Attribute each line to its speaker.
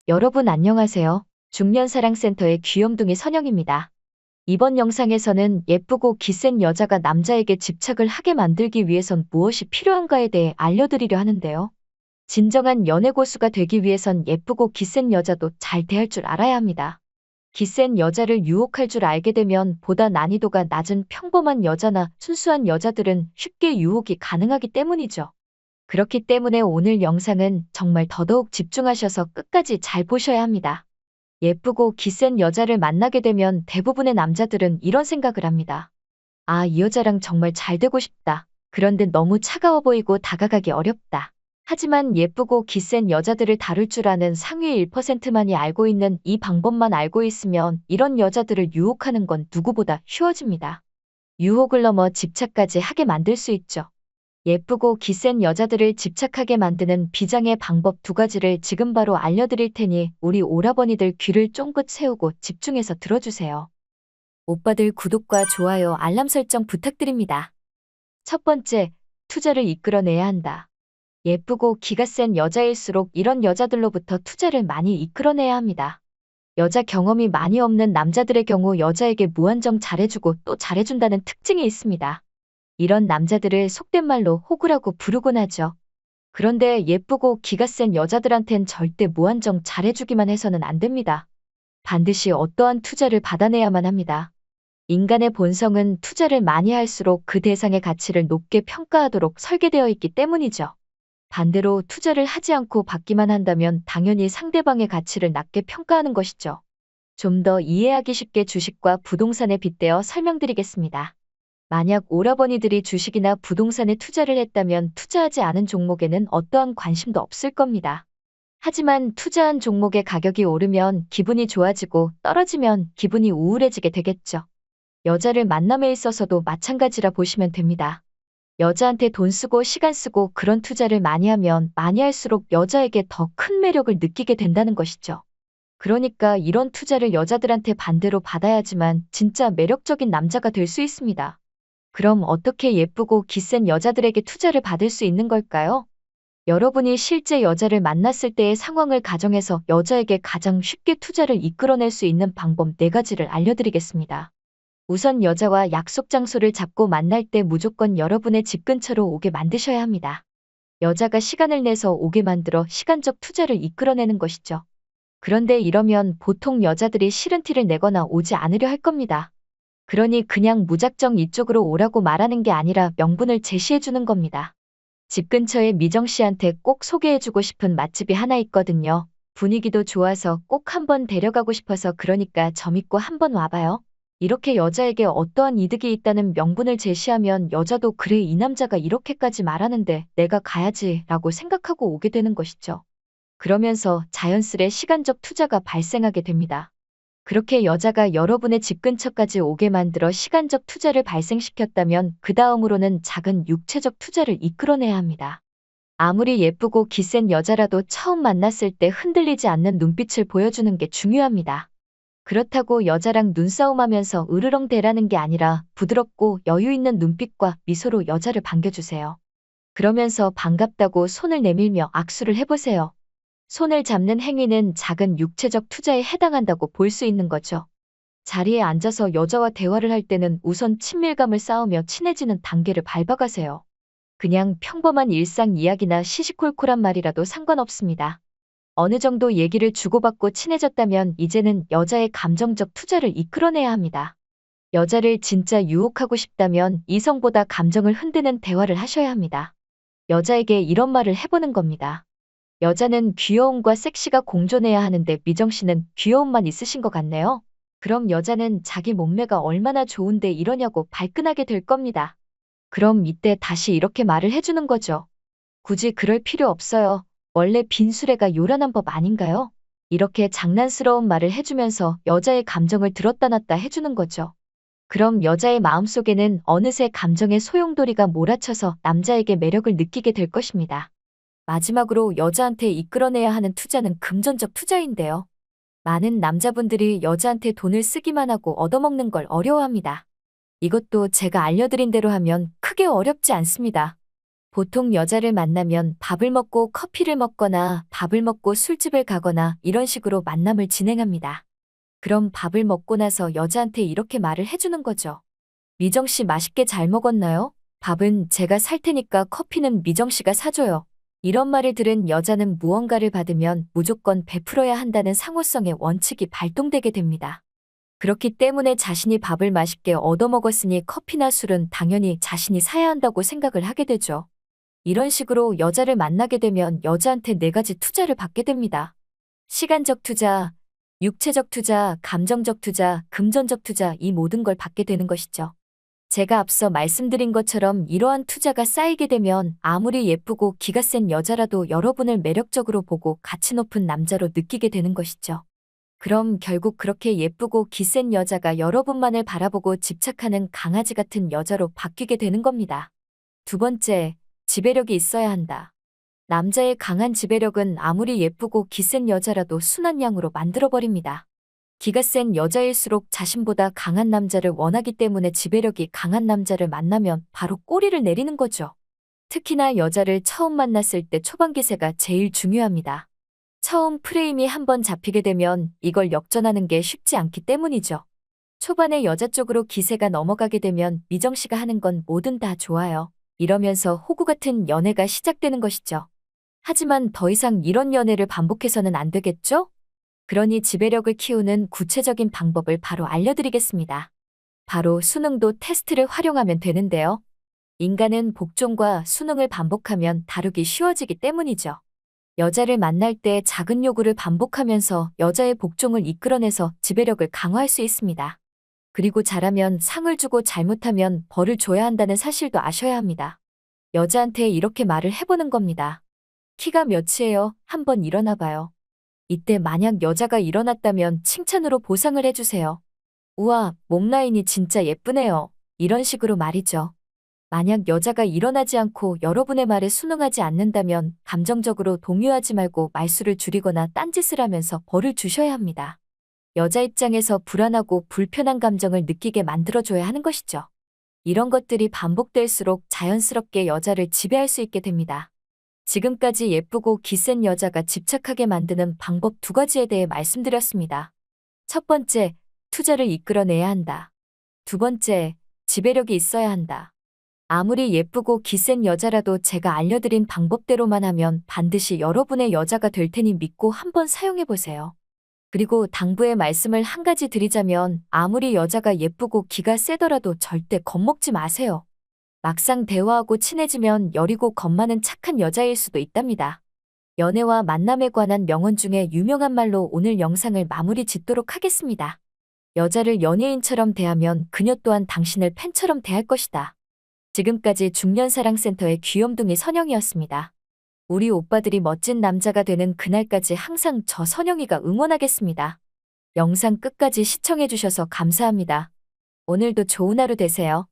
Speaker 1: 여러분 안녕하세요. 중년사랑센터의 귀염둥이 선영입니다. 이번 영상에서는 예쁘고 기센 여자가 남자에게 집착을 하게 만들기 위해선 무엇이 필요한가에 대해 알려드리려 하는데요. 진정한 연애 고수가 되기 위해선 예쁘고 기센 여자도 잘 대할 줄 알아야 합니다. 기센 여자를 유혹할 줄 알게 되면 보다 난이도가 낮은 평범한 여자나 순수한 여자들은 쉽게 유혹이 가능하기 때문이죠. 그렇기 때문에 오늘 영상은 정말 더더욱 집중하셔서 끝까지 잘 보셔야 합니다. 예쁘고 기센 여자를 만나게 되면 대부분의 남자들은 이런 생각을 합니다. 아, 이 여자랑 정말 잘 되고 싶다. 그런데 너무 차가워 보이고 다가가기 어렵다. 하지만 예쁘고 기센 여자들을 다룰 줄 아는 상위 1%만이 알고 있는 이 방법만 알고 있으면 이런 여자들을 유혹하는 건 누구보다 쉬워집니다. 유혹을 넘어 집착까지 하게 만들 수 있죠. 예쁘고 기센 여자들을 집착하게 만드는 비장의 방법 2가지를 지금 바로 알려드릴 테니 우리 오라버니들 귀를 쫑긋 세우고 집중해서 들어주세요. 오빠들 구독과 좋아요, 알람 설정 부탁드립니다. 첫 번째, 투자를 이끌어내야 한다. 예쁘고 기가 센 여자일수록 이런 여자들로부터 투자를 많이 이끌어내야 합니다. 여자 경험이 많이 없는 남자들의 경우 여자에게 무한정 잘해주고 또 잘해준다는 특징이 있습니다. 이런 남자들을 속된 말로 호구라고 부르곤 하죠. 그런데 예쁘고 기가 센 여자들한텐 절대 무한정 잘해주기만 해서는 안 됩니다. 반드시 어떠한 투자를 받아내야만 합니다. 인간의 본성은 투자를 많이 할수록 그 대상의 가치를 높게 평가하도록 설계되어 있기 때문이죠. 반대로 투자를 하지 않고 받기만 한다면 당연히 상대방의 가치를 낮게 평가하는 것이죠. 좀 더 이해하기 쉽게 주식과 부동산에 빗대어 설명드리겠습니다. 만약 오라버니들이 주식이나 부동산에 투자를 했다면 투자하지 않은 종목에는 어떠한 관심도 없을 겁니다. 하지만 투자한 종목의 가격이 오르면 기분이 좋아지고 떨어지면 기분이 우울해지게 되겠죠. 여자를 만남에 있어서도 마찬가지라 보시면 됩니다. 여자한테 돈 쓰고 시간 쓰고 그런 투자를 많이 하면 많이 할수록 여자에게 더 큰 매력을 느끼게 된다는 것이죠. 그러니까 이런 투자를 여자들한테 반대로 받아야지만 진짜 매력적인 남자가 될 수 있습니다. 그럼 어떻게 예쁘고 기센 여자들에게 투자를 받을 수 있는 걸까요? 여러분이 실제 여자를 만났을 때의 상황을 가정해서 여자에게 가장 쉽게 투자를 이끌어낼 수 있는 방법 4가지를 알려드리겠습니다. 우선 여자와 약속 장소를 잡고 만날 때 무조건 여러분의 집 근처로 오게 만드셔야 합니다. 여자가 시간을 내서 오게 만들어 시간적 투자를 이끌어내는 것이죠. 그런데 이러면 보통 여자들이 싫은 티를 내거나 오지 않으려 할 겁니다. 그러니 그냥 무작정 이쪽으로 오라고 말하는 게 아니라 명분을 제시해 주는 겁니다. 집 근처에 미정 씨한테 꼭 소개해주고 싶은 맛집이 하나 있거든요. 분위기도 좋아서 꼭 한번 데려가고 싶어서 그러니까 저 믿고 한번 와봐요. 이렇게 여자에게 어떠한 이득이 있다는 명분을 제시하면 여자도 그래 이 남자가 이렇게까지 말하는데 내가 가야지 라고 생각하고 오게 되는 것이죠. 그러면서 자연스레 시간적 투자가 발생하게 됩니다. 그렇게 여자가 여러분의 집 근처까지 오게 만들어 시간적 투자를 발생시켰다면 그 다음으로는 작은 육체적 투자를 이끌어내야 합니다. 아무리 예쁘고 기센 여자라도 처음 만났을 때 흔들리지 않는 눈빛을 보여주는 게 중요합니다. 그렇다고 여자랑 눈싸움하면서 으르렁대라는 게 아니라 부드럽고 여유 있는 눈빛과 미소로 여자를 반겨주세요. 그러면서 반갑다고 손을 내밀며 악수를 해보세요. 손을 잡는 행위는 작은 육체적 투자에 해당한다고 볼 수 있는 거죠. 자리에 앉아서 여자와 대화를 할 때는 우선 친밀감을 쌓으며 친해지는 단계를 밟아가세요. 그냥 평범한 일상 이야기나 시시콜콜한 말이라도 상관없습니다. 어느 정도 얘기를 주고받고 친해졌다면 이제는 여자의 감정적 투자를 이끌어내야 합니다. 여자를 진짜 유혹하고 싶다면 이성보다 감정을 흔드는 대화를 하셔야 합니다. 여자에게 이런 말을 해보는 겁니다. 여자는 귀여움과 섹시가 공존해야 하는데 미정 씨는 귀여움만 있으신 것 같네요. 그럼 여자는 자기 몸매가 얼마나 좋은데 이러냐고 발끈하게 될 겁니다. 그럼 이때 다시 이렇게 말을 해주는 거죠. 굳이 그럴 필요 없어요. 원래 빈수레가 요란한 법 아닌가요? 이렇게 장난스러운 말을 해주면서 여자의 감정을 들었다 놨다 해주는 거죠. 그럼 여자의 마음속에는 어느새 감정의 소용돌이가 몰아쳐서 남자에게 매력을 느끼게 될 것입니다. 마지막으로 여자한테 이끌어내야 하는 투자는 금전적 투자인데요. 많은 남자분들이 여자한테 돈을 쓰기만 하고 얻어먹는 걸 어려워합니다. 이것도 제가 알려드린 대로 하면 크게 어렵지 않습니다. 보통 여자를 만나면 밥을 먹고 커피를 먹거나 밥을 먹고 술집을 가거나 이런 식으로 만남을 진행합니다. 그럼 밥을 먹고 나서 여자한테 이렇게 말을 해주는 거죠. 미정 씨 맛있게 잘 먹었나요? 밥은 제가 살 테니까 커피는 미정 씨가 사줘요. 이런 말을 들은 여자는 무언가를 받으면 무조건 베풀어야 한다는 상호성의 원칙이 발동되게 됩니다. 그렇기 때문에 자신이 밥을 맛있게 얻어먹었으니 커피나 술은 당연히 자신이 사야 한다고 생각을 하게 되죠. 이런 식으로 여자를 만나게 되면 여자한테 네 가지 투자를 받게 됩니다. 시간적 투자, 육체적 투자, 감정적 투자, 금전적 투자 이 모든 걸 받게 되는 것이죠. 제가 앞서 말씀드린 것처럼 이러한 투자가 쌓이게 되면 아무리 예쁘고 기가 센 여자라도 여러분을 매력적으로 보고 가치 높은 남자로 느끼게 되는 것이죠. 그럼 결국 그렇게 예쁘고 기센 여자가 여러분만을 바라보고 집착하는 강아지 같은 여자로 바뀌게 되는 겁니다. 두 번째, 지배력이 있어야 한다. 남자의 강한 지배력은 아무리 예쁘고 기센 여자라도 순한 양으로 만들어버립니다. 기가 센 여자일수록 자신보다 강한 남자를 원하기 때문에 지배력이 강한 남자를 만나면 바로 꼬리를 내리는 거죠. 특히나 여자를 처음 만났을 때 초반 기세가 제일 중요합니다. 처음 프레임이 한번 잡히게 되면 이걸 역전하는 게 쉽지 않기 때문이죠. 초반에 여자 쪽으로 기세가 넘어가게 되면 미정 씨가 하는 건 뭐든 다 좋아요. 이러면서 호구 같은 연애가 시작되는 것이죠. 하지만 더 이상 이런 연애를 반복해서는 안 되겠죠? 그러니 지배력을 키우는 구체적인 방법을 바로 알려드리겠습니다. 바로 수능도 테스트를 활용하면 되는데요. 인간은 복종과 수능을 반복하면 다루기 쉬워지기 때문이죠. 여자를 만날 때 작은 요구를 반복하면서 여자의 복종을 이끌어내서 지배력을 강화할 수 있습니다. 그리고 잘하면 상을 주고 잘못하면 벌을 줘야 한다는 사실도 아셔야 합니다. 여자한테 이렇게 말을 해보는 겁니다. 키가 몇이에요? 한번 일어나 봐요. 이때 만약 여자가 일어났다면 칭찬으로 보상을 해주세요. 우와, 몸 라인이 진짜 예쁘네요. 이런 식으로 말이죠. 만약 여자가 일어나지 않고 여러분의 말에 순응하지 않는다면 감정적으로 동요하지 말고 말수를 줄이거나 딴짓을 하면서 벌을 주셔야 합니다. 여자 입장에서 불안하고 불편한 감정을 느끼게 만들어줘야 하는 것이죠. 이런 것들이 반복될수록 자연스럽게 여자를 지배할 수 있게 됩니다. 지금까지 예쁘고 기센 여자가 집착하게 만드는 방법 두 가지에 대해 말씀드렸습니다. 첫 번째, 투자를 이끌어내야 한다. 두 번째, 지배력이 있어야 한다. 아무리 예쁘고 기센 여자라도 제가 알려드린 방법대로만 하면 반드시 여러분의 여자가 될 테니 믿고 한번 사용해보세요. 그리고 당부의 말씀을 한 가지 드리자면 아무리 여자가 예쁘고 기가 세더라도 절대 겁먹지 마세요. 막상 대화하고 친해지면 여리고 겁 많은 착한 여자일 수도 있답니다. 연애와 만남에 관한 명언 중에 유명한 말로 오늘 영상을 마무리 짓도록 하겠습니다. 여자를 연예인처럼 대하면 그녀 또한 당신을 팬처럼 대할 것이다. 지금까지 중년사랑센터의 귀염둥이 선영이었습니다. 우리 오빠들이 멋진 남자가 되는 그날까지 항상 저 선영이가 응원하겠습니다. 영상 끝까지 시청해주셔서 감사합니다. 오늘도 좋은 하루 되세요.